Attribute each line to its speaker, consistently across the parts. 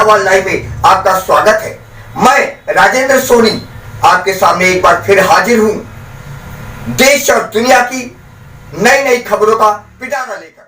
Speaker 1: सवाल लाइव में आपका स्वागत है। मैं राजेंद्र सोनी आपके सामने एक बार फिर हाजिर हूं देश और दुनिया की नई नई खबरों का पिटारा लेकर।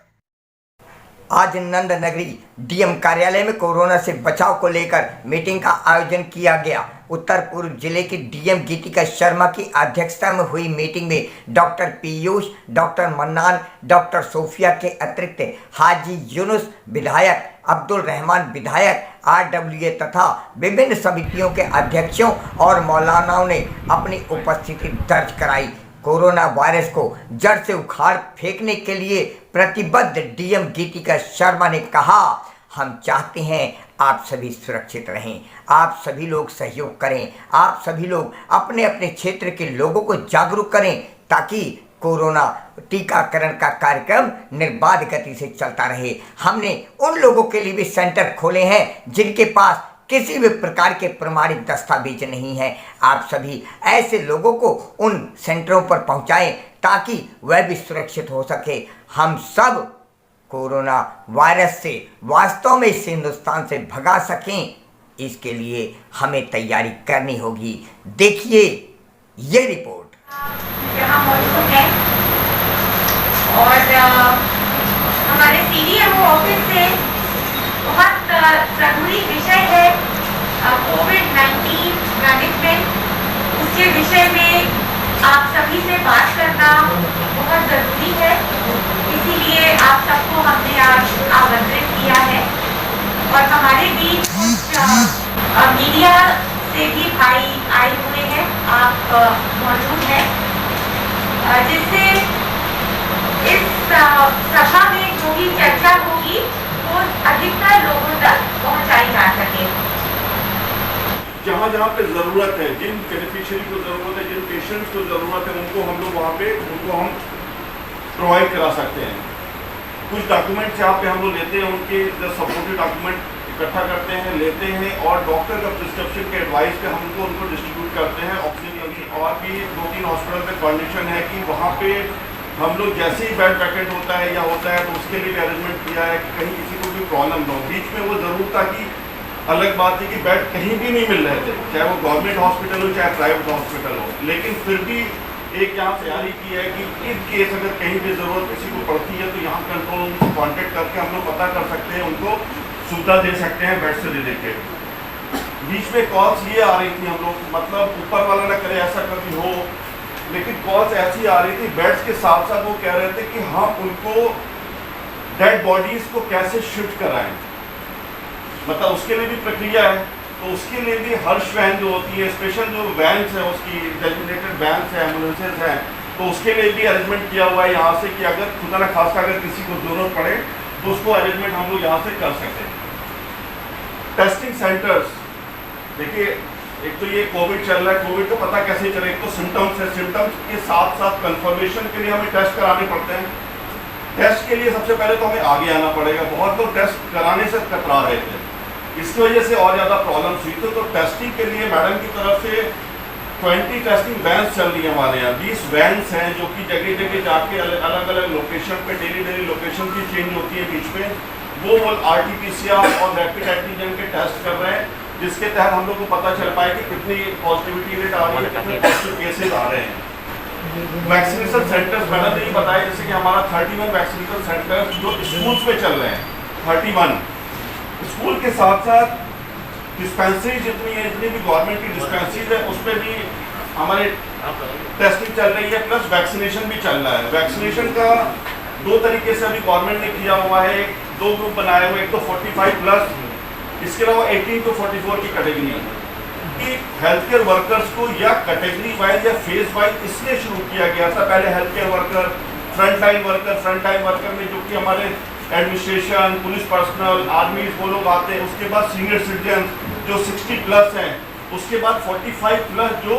Speaker 1: आज नंद नगरी डीएम कार्यालय में कोरोना से बचाव को लेकर मीटिंग का आयोजन किया गया। उत्तर पूर्व जिले के डीएम गीतिका शर्मा की अध्यक्षता में हुई मीटिंग में doctor Piyush, doctor Mannan, doctor Sofia के अतिरिक्त हाजी यूनुस विधायक, अब्दुल रहमान विधायक, आरडब्ल्यूए तथा विभिन्न समितियों के अध्यक्षों और मौलानाओं ने अपनी उपस्थिति दर्ज कराई। कोरोना वायरस को जड़ से उखाड़ फेंकने के लिए प्रतिबद्ध डीएम गीतिका शर्मा ने कहा, हम चाहते हैं आप सभी सुरक्षित रहें, आप सभी लोग सहयोग करें, आप सभी लोग अपने अपने क्षेत्र के लोगों को जागरूक करें ताकि कोरोना टीकाकरण का कार्यक्रम निर्बाध गति से चलता रहे। हमने उन लोगों के लिए भी सेंटर खोले हैं जिनके पास किसी भी प्रकार के प्रमाणित दस्तावेज नहीं है। आप सभी ऐसे लोगों को उन सेंटरों पर पहुंचाएं ताकि वह भी सुरक्षित हो सके। हम सब कोरोना वायरस से वास्तव में इस हिंदुस्तान से भगा सकें, इसके लिए हमें तैयारी करनी होगी। देखिए ये रिपोर्ट।
Speaker 2: यहाँ मौजूद है और हमारे सीडीएमओ ऑफिस से बहुत ज़रूरी विषय है कोविड-19 मैनेजमेंट। उसके विषय में आप सभी से बात करना बहुत ज़रूरी है, इसीलिए आप सबको हमने आज आमंत्रित किया है। और हमारे बीच मीडिया से भी भाई आए हुए हैं, आप मौजूद हैं, जिससे इस सभा में जो भी चर्चा होगी वो अधिकतर लोगों तक पहुंचाई जा सके।
Speaker 3: जहाँ जहाँ पे ज़रूरत है, जिन बेनिफिशियरी को ज़रूरत है, जिन पेशेंट्स को ज़रूरत है, उनको हम लोग वहाँ पे उनको हम प्रोवाइड करा सकते हैं। कुछ डॉक्यूमेंट्स यहाँ पे हम लोग लेते हैं, उनके जो सपोर्टिव डॉक्यूमेंट इकट्ठा करते हैं, लेते हैं और डॉक्टर का प्रिस्क्रिप्शन के एडवाइस पे हम उनको डिस्ट्रीब्यूट करते हैं। ऑक्सीजन की और भी 2-3 हॉस्पिटल में कंडीशन है कि वहाँ पे हम लोग जैसे ही बेड वैकेंट होता है या होता है तो उसके लिए भी अरेंजमेंट किया है कि कहीं किसी को भी प्रॉब्लम ना हो। बीच में वो ज़रूर था कि अलग बात है कि बेड कहीं भी नहीं मिल रहे थे, चाहे वो गवर्नमेंट हॉस्पिटल हो चाहे प्राइवेट हॉस्पिटल हो, लेकिन फिर भी एक यहाँ तैयारी की है कि इन केस अगर कहीं भी ज़रूरत किसी को पड़ती है तो यहाँ कंट्रोल रूम से कॉन्टेक्ट करके हम लोग पता कर सकते हैं, उनको सुविधा दे सकते हैं बेड से रिलेटेड। बीच में कॉल्स ये आ रही थी, हम लोग मतलब ऊपर वाला ना करे ऐसा कभी हो, लेकिन कॉल्स ऐसी आ रही थी बेड्स के साथ साथ वो कह रहे थे कि हम उनको डेड बॉडीज को कैसे शिफ्ट कराएं, मतलब उसके लिए भी प्रक्रिया है। तो उसके लिए भी हर्ष वैन जो होती है, स्पेशल जो वैन्स है उसकी डेजिग्नेटेड वैन्स है, एम्बुलेंसेज हैं, तो उसके लिए भी अरेंजमेंट किया हुआ है यहाँ से कि अगर खुदा न खास्ता अगर किसी को जरूरत पड़े तो उसको अरेंजमेंट हम लोग यहाँ से कर सकते हैं। टेस्टिंग सेंटर्स, देखिए एक तो ये कोविड चल रहा है, कोविड को पता कैसे चले, एक तो सिम्टम्स है, सिम्टम्स के साथ साथ कंफर्मेशन के लिए हमें टेस्ट कराने पड़ते हैं। टेस्ट के लिए सबसे पहले तो हमें आगे आना पड़ेगा, बहुत लोग टेस्ट कराने से कतरा रहे थे, इसकी वजह से और ज़्यादा प्रॉब्लम्स हुई। तो टेस्टिंग के लिए मैडम की तरफ से 20 टेस्टिंग वैन्स चल रही है हमारे यहाँ, 20 वैन्स हैं जो कि जगह जगह जाके अलग अलग लोकेशन पे डेली लोकेशन की चेंज होती है बीच में, वो RT-PCR और रैपिड एंटीजन के टेस्ट कर रहे हैं, जिसके तहत हम लोग को पता चल पाए कि कितनी पॉजिटिविटी रेट आ रही है, कितने पॉजिटिव केसेज आ रहे हैं। वैक्सीनेशन सेंटर्स मैडम ने बताया जैसे कि हमारा 31 वैक्सीनेशन सेंटर्स जो स्कूल्स में चल रहे हैं, 31 स्कूल के साथ साथ डिस्पेंसरी जितनी है, जितनी भी गवर्नमेंट की डिस्पेंसरीज है उस पर भी हमारे टेस्टिंग चल रही है, प्लस वैक्सीनेशन भी चल रहा है। वैक्सीनेशन का 2 तरीके से अभी गवर्नमेंट ने किया हुआ है, 2 ग्रुप बनाए हुए, एक तो 45+, इसके अलावा 18 to 44 की कैटेगरी है कि हेल्थ केयर वर्कर्स को या कैटेगरी वाइज या फेज वाइज इसलिए शुरू किया गया था। पहले health care worker, front line worker में जो कि हमारे एडमिनिस्ट्रेशन, पुलिस पर्सनल, आर्मी वो लोग आते हैं, उसके बाद सीनियर सिटीजन जो 60+ हैं, उसके बाद 45+ जो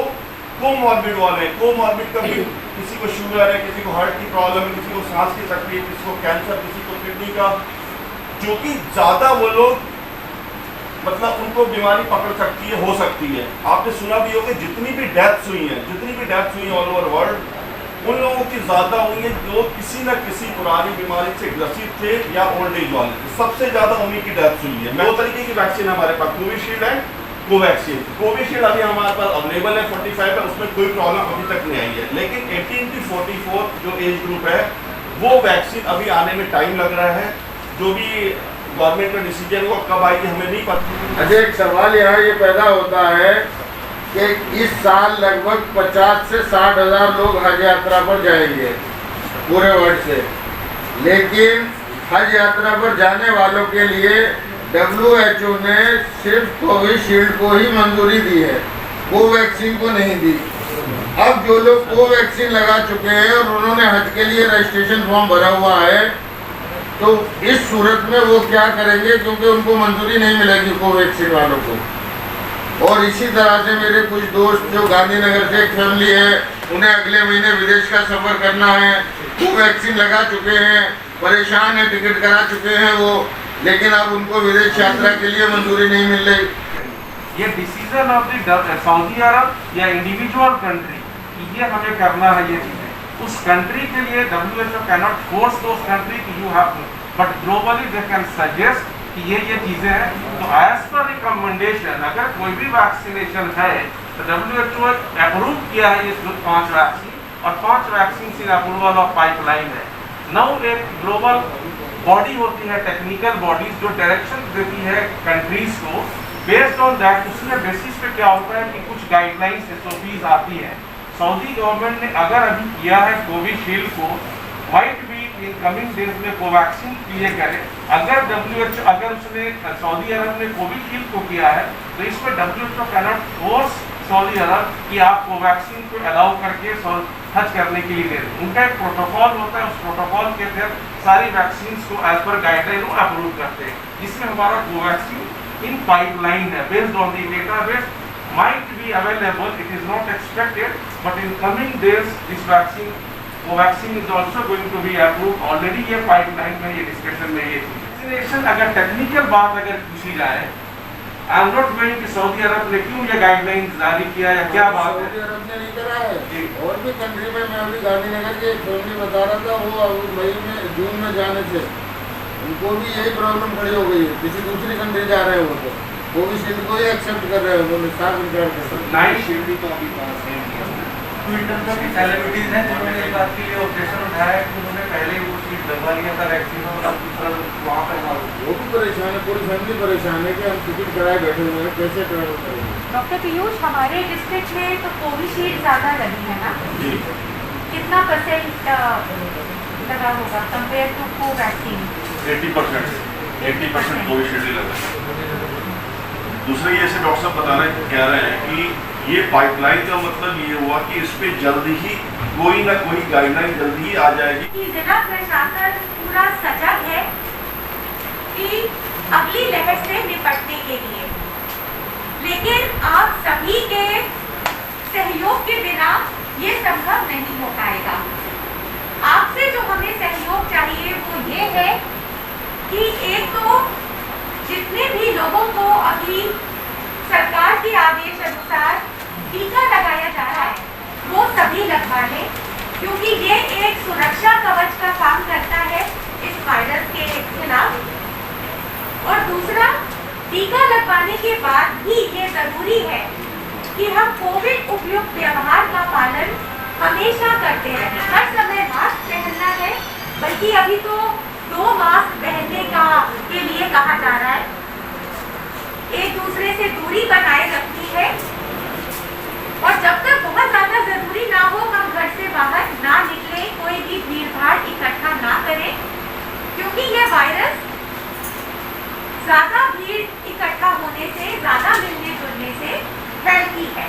Speaker 3: कोमॉर्बिड वाले हैं। कोमॉर्बिड का भी किसी को शुगर है, किसी को हार्ट की प्रॉब्लम है, किसी को सांस की तकलीफ, किसी को कैंसर, किसी को किडनी का, जो कि ज़्यादा वो लोग मतलब उनको बीमारी पकड़ सकती है, हो सकती है। आपने सुना भी होगा जितनी भी डेथ्स हुई हैं ऑल ओवर वर्ल्ड, उन लोगों की ज़्यादा होंगी जो किसी न किसी पुरानी बीमारी से ग्रसित थे या ओल्ड एज वाले थे। सबसे ज़्यादा उन्हीं की डेथ हुई है। 2 तरीके की वैक्सीन हमारे पास, कोविशील्ड है, कोवैक्सीन। कोविशील्ड अभी हमारे पास अवेलेबल है 45 है, उसमें कोई प्रॉब्लम अभी तक नहीं आई है। लेकिन 18 to 44 जो एज ग्रुप है वो वैक्सीन अभी आने में टाइम लग रहा है। जो भी गवर्नमेंट का डिसीजन वो कब आएगी हमें नहीं पता।
Speaker 4: अच्छा, एक सवाल यहाँ ये पैदा होता है कि इस साल लगभग 50 से 60 हज़ार लोग हज यात्रा पर जाएंगे पूरे वर्ल्ड से, लेकिन हज यात्रा पर जाने वालों के लिए WHO ने सिर्फ कोविशील्ड को ही मंजूरी दी है, कोवैक्सीन को नहीं दी। अब जो लोग कोवैक्सीन लगा चुके हैं और उन्होंने हज के लिए रजिस्ट्रेशन फॉर्म भरा हुआ है, तो इस सूरत में वो क्या करेंगे, क्योंकि उनको मंजूरी नहीं मिलेगी कोवैक्सीन वालों को। और इसी तरह से मेरे कुछ दोस्त जो गांधीनगर से एक फैमिली है, उन्हें अगले महीने विदेश का सफ़र करना है, कोवैक्सीन लगा चुके हैं, परेशान है, टिकट करा चुके हैं वो, लेकिन अब उनको विदेश यात्रा के लिए मंजूरी नहीं मिल रही।
Speaker 5: ये डिसीजन ऑफ द सऊदी अरब या इंडिविजुअल कंट्री, ये हमें करना है ये चीज़ें। उस कंट्री के लिए WHO cannot force those country कि you have, but globally they can suggest कि ये चीज़ें हैं। तो एज पर रिकमेंडेशन अगर कोई भी वैक्सीनेशन है तो WHO अप्रूव किया है ये 5 वैक्सीन, और 5 vaccine in approval of pipeline है। नाउ एक ग्लोबल बॉडी होती है, टेक्निकल बॉडीज, जो डायरेक्शन देती है कंट्रीज को। बेस्ड ऑन दैट उसमें बेसिस पे क्या होता है कि कुछ गाइडलाइंस SOPs आती है। सऊदी गवर्नमेंट ने अगर अभी किया है कोविशील्ड को, might be in coming days में कोवैक्सीन लिए करे। अगर WHO अगर उसने सऊदी अरब ने कोविशील्ड को किया है तो इसमें WHO कैनॉट फोर्स सऊदी अरब कि आप कोवैक्सीन को अलाउ करके हज करने के लिए दे दें। उनका एक प्रोटोकॉल होता है, उस प्रोटोकॉल के तहत सारी वैक्सीन को एज पर गाइडलाइन वो अप्रूव करते हैं, जिसमें हमारा कोवैक्सीन इन पाइपलाइन है। Based on the database might be available, it is not expected, but in coming days this vaccine is also going to be approved. Already ये pipeline में, ये discussion में, ये vaccination अगर technical बात अगर पूछी जाए, I am not going to Saudi Arab ने क्यों ये गाइडलाइंस जारी किया या क्या बात है?
Speaker 4: सऊदी अरब ने नहीं करा है, और भी कंट्री में। मैं अभी गांधीनगर के एक फैमिली बता रहा था, वो मई में जून में जाने से उनको भी यही प्रॉब्लम खड़ी हो गई है, किसी दूसरी कंट्री जा रहे हैं वो, तो कोविशील्ड को ही एक्सेप्ट कर रहे हैं, उन्होंने साफ इनकार कर दिया।
Speaker 5: नाइट शील्ड तो अभी पास है सेलिब्रिटीज हैं जिन्होंने इस बात के लिए ऑपरेशन उठाया है कि उन्होंने पहले ही वो शील्ड लगवा लिया था वैक्सीन, और अब दूसरा वहाँ पर
Speaker 4: वो भी परेशान है, पूरी फैमिली परेशान है कि हम टिकट कराए बैठे हुए हैं, कैसे ट्रैवल करेंगे।
Speaker 2: डॉक्टर पीयूष, हमारे डिस्ट्रिक्ट में तो कोविशील्ड ज़्यादा लगी है ना? कितना % लगा होगा कंपेयर टू कोवैक्सीन?
Speaker 3: 80% कोविशील्ड लगा है। दूसरा ये ऐसे डॉक्टर साहब बताना कह रहे हैं कि ये पाइपलाइन का मतलब ये हुआ कि इस पे जल्दी ही कोई ना कोई गाइडलाइन जल्दी ही आ जाएगी।
Speaker 2: जिला प्रशासन पूरा सजग है कि अगली लहर से निपटने के लिए, लेकिन आप सभी के सहयोग के बिना ये संभव नहीं हो पाएगा। आपसे जो हमें सहयोग चाहिए वो ये है कि एक तो जितने भी लोगों को अभी सरकार के आदेश अनुसार टीका लगाया जा रहा है वो सभी लगवा लें, क्योंकि ये एक सुरक्षा कवच का काम करता है इस वायरस के खिलाफ। और दूसरा, टीका लगवाने के बाद भी ये जरूरी है कि हम कोविड उपयुक्त व्यवहार का पालन हमेशा करते रहें। हर समय मास्क पहनना है, बल्कि अभी तो 2 मास्क पहनने के लिए कहा जा रहा है। एक दूसरे से दूरी बनाए रखनी है, और जब तक बहुत ज्यादा जरूरी ना हो हम घर से बाहर ना निकले, कोई भी भीड़ भाड़ इकट्ठा ना करें, क्योंकि ये वायरस ज्यादा भीड़ इकट्ठा होने से, ज्यादा मिलने जुलने से फैलती है।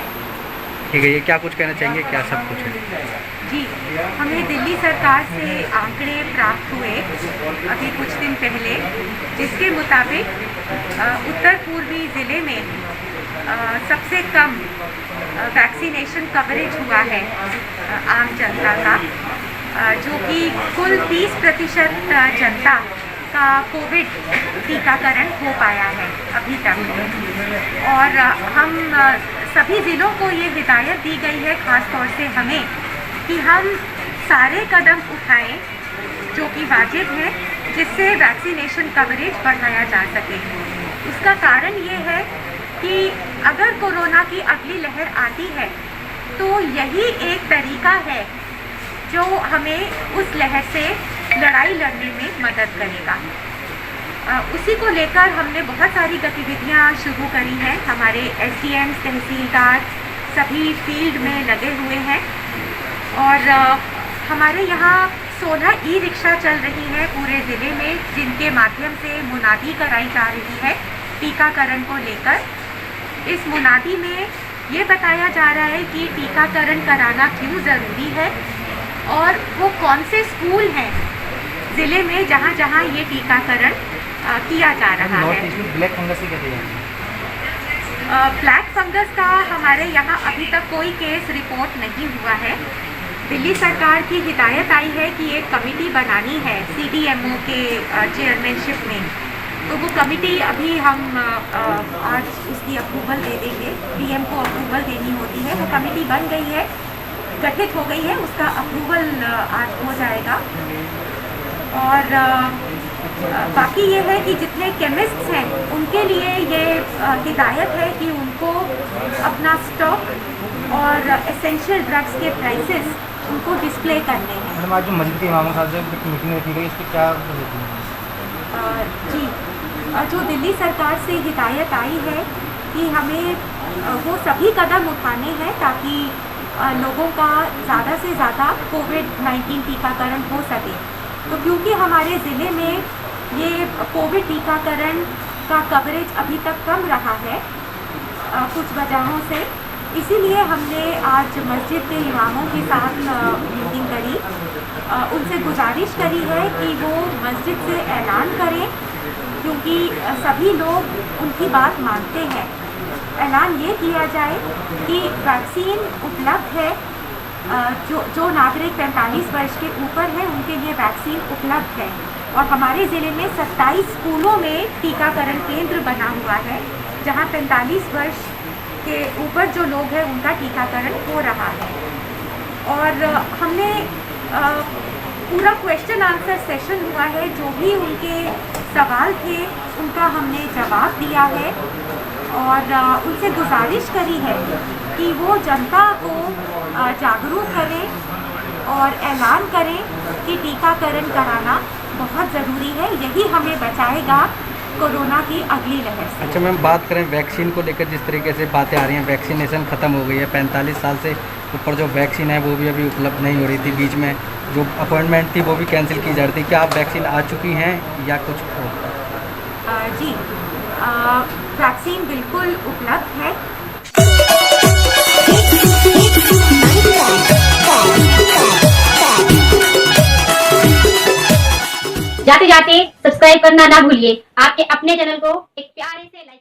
Speaker 6: ठीक है, ये क्या कुछ कहना चाहेंगे, क्या सब कुछ है?
Speaker 2: जी, हमें दिल्ली सरकार से आंकड़े प्राप्त हुए अभी कुछ दिन पहले, जिसके मुताबिक उत्तर पूर्वी ज़िले में सबसे कम वैक्सीनेशन कवरेज हुआ है आम जनता का, जो कि कुल 30% जनता का कोविड टीकाकरण हो पाया है अभी तक। और हम सभी ज़िलों को ये हिदायत दी गई है, ख़ास तौर से हमें, कि हम सारे कदम उठाएं जो कि वाजिब है, जिससे वैक्सीनेशन कवरेज बढ़ाया जा सके। उसका कारण ये है कि अगर कोरोना की अगली लहर आती है तो यही एक तरीका है जो हमें उस लहर से लड़ाई लड़ने में मदद करेगा। उसी को लेकर हमने बहुत सारी गतिविधियां शुरू करी हैं। हमारे SDM, तहसीलदार सभी फील्ड में लगे हुए हैं और हमारे यहाँ 16 ई-रिक्शा चल रही है पूरे ज़िले में, जिनके माध्यम से मुनादी कराई जा रही है टीकाकरण को लेकर। इस मुनादी में ये बताया जा रहा है कि टीकाकरण कराना क्यों ज़रूरी है और वो कौन से स्कूल हैं ज़िले में जहाँ जहाँ ये टीकाकरण किया जा रहा है।
Speaker 6: ब्लैक फंगस की कहते हैं।
Speaker 2: ब्लैक फंगस का हमारे यहाँ अभी तक कोई केस रिपोर्ट नहीं हुआ है। दिल्ली सरकार की हिदायत आई है कि एक कमेटी बनानी है CDMO के चेयरमैनशिप में, तो वो कमेटी अभी हम आज उसकी अप्रूवल दे देंगे। PM को अप्रूवल देनी होती है, वो कमेटी बन गई है, गठित हो गई है, उसका अप्रूवल आज हो जाएगा। और बाकी ये है कि जितने केमिस्ट्स हैं उनके लिए ये हिदायत है कि उनको अपना स्टॉक और एसेंशियल ड्रग्स के प्राइसेस उनको डिस्प्ले करने हैं।
Speaker 6: मैडम, आज जो मस्जिद के इमामों के साथ जो मीटिंग रखी गई, इसकी क्या
Speaker 2: जी, जो दिल्ली सरकार से हिदायत आई है कि हमें वो सभी कदम उठाने हैं ताकि लोगों का ज़्यादा से ज़्यादा कोविड-19 टीकाकरण हो सके। तो क्योंकि हमारे ज़िले में ये कोविड टीकाकरण का कवरेज अभी तक कम रहा है कुछ वजहों से, इसीलिए हमने आज मस्जिद के इमामों के साथ मीटिंग करी। उनसे गुजारिश करी है कि वो मस्जिद से ऐलान करें, क्योंकि सभी लोग उनकी बात मानते हैं। ऐलान ये किया जाए कि वैक्सीन उपलब्ध है, जो नागरिक 45 वर्ष के ऊपर है उनके लिए वैक्सीन उपलब्ध है। और हमारे ज़िले में 27 स्कूलों में टीकाकरण केंद्र बना हुआ है जहां 45 वर्ष के ऊपर जो लोग हैं उनका टीकाकरण हो रहा है। और हमने पूरा क्वेश्चन आंसर सेशन हुआ है, जो भी उनके सवाल थे उनका हमने जवाब दिया है और उनसे गुजारिश करी है कि वो जनता को जागरूक करें और ऐलान करें कि टीकाकरण कराना बहुत ज़रूरी है, यही हमें बचाएगा कोरोना की अगली लहर से।
Speaker 6: अच्छा मैम, बात करें वैक्सीन को लेकर, जिस तरीके से बातें आ रही हैं, वैक्सीनेशन ख़त्म हो गई है, 45 साल से ऊपर जो वैक्सीन है वो भी अभी उपलब्ध नहीं हो रही थी, बीच में जो अपॉइंटमेंट थी वो भी कैंसिल की जा रही थी। क्या आप वैक्सीन आ चुकी हैं या कुछ और?
Speaker 2: जी, वैक्सीन बिल्कुल उपलब्ध है।
Speaker 7: जाते जाते सब्सक्राइब करना ना भूलिए। आपके अपने चैनल को एक प्यारे से लाइक